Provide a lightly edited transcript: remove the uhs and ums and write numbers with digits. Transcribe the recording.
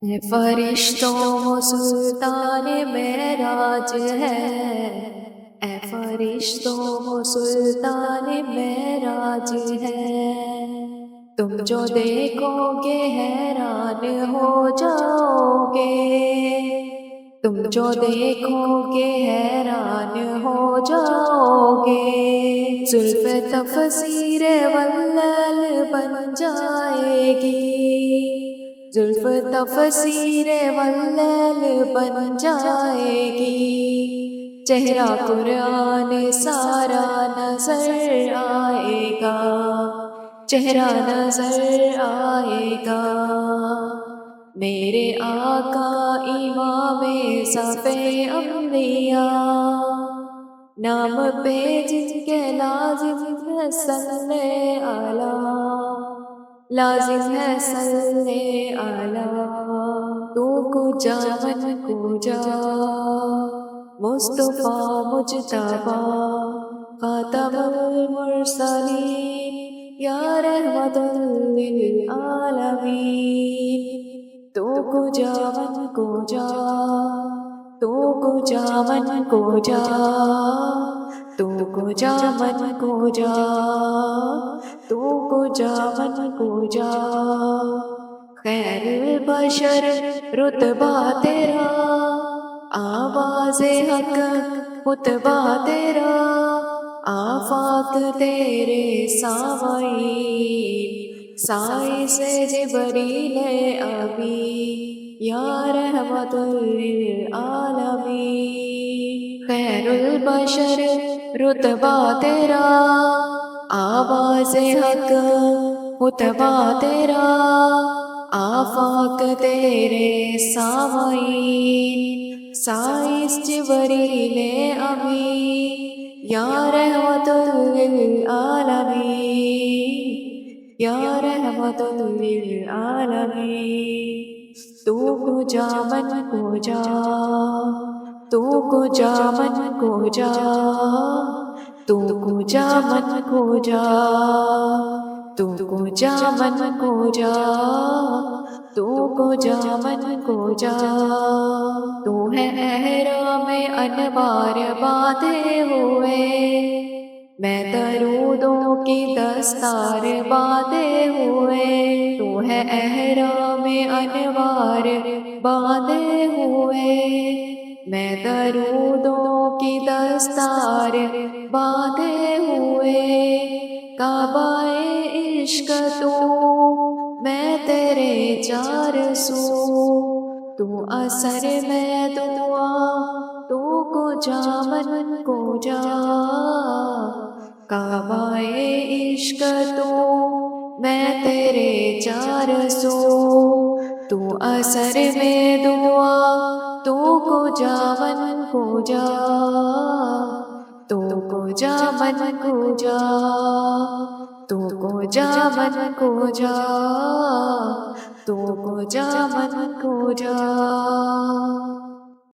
اے فرشتوں وہ سلطان معراج ہے، اے فرشتوں وہ سلطان معراج ہے، تم جو دیکھو گے حیران ہو جاؤ گے، تم جو دیکھو گے حیران ہو جاؤ گے، زلف تفسیر واللیل بن جائے گی، زلف تفسیر واللیل بن جائے گی، چہرہ قرآن سارا نظر آئے گا، چہرہ نظر آئے گا، میرے آقا امام صف انبیاء، نام پہ جن کے لازم ہے صلی اللہ، لازم ہے صلی اللہ، تو کجا من کجا مصطفیٰ مجتبیٰ خاتم المرسلین یا رحمت للعالمین، تو کجا من کجا، تو کجا من کجا، تو کجا من کجا، تو کجا من کجا، خیر البشر رتبہ تیرا، آواز حق خطبہ تیرا، آفاق تیرے سامعین، سائے سے جبریل ابی یا رحمت للعالمین، خیر البشر رتبہ تیرا، آواز حق خطبہ تیرا، آفاق تیرے سامعین، سائس جبریل ابی یا رحمت للعالمین، یا رحمت للعالمین، تو کجا من کجا، تو کجا من کجا، تو کجا من کجا، تو کجا من کجا، تو کجا من کجا، تو ہے احرام انوار باندھے ہوئے، میں درودوں کی دستار باندھے ہوئے، تو ہے احرام انوار باندھے ہوئے، میں درودوں کی دستار باندھے ہوئے، کعبہ عشق تو میں تیرے چار سو، تو اثر میں دعا تو کجا من کجا، کعبہ عشق تو میں تیرے چار سو، تو اثر میں دعا تو کجا من کجا، تو کجا من کجا، تو کجا من کجا، تو کجا من کجا۔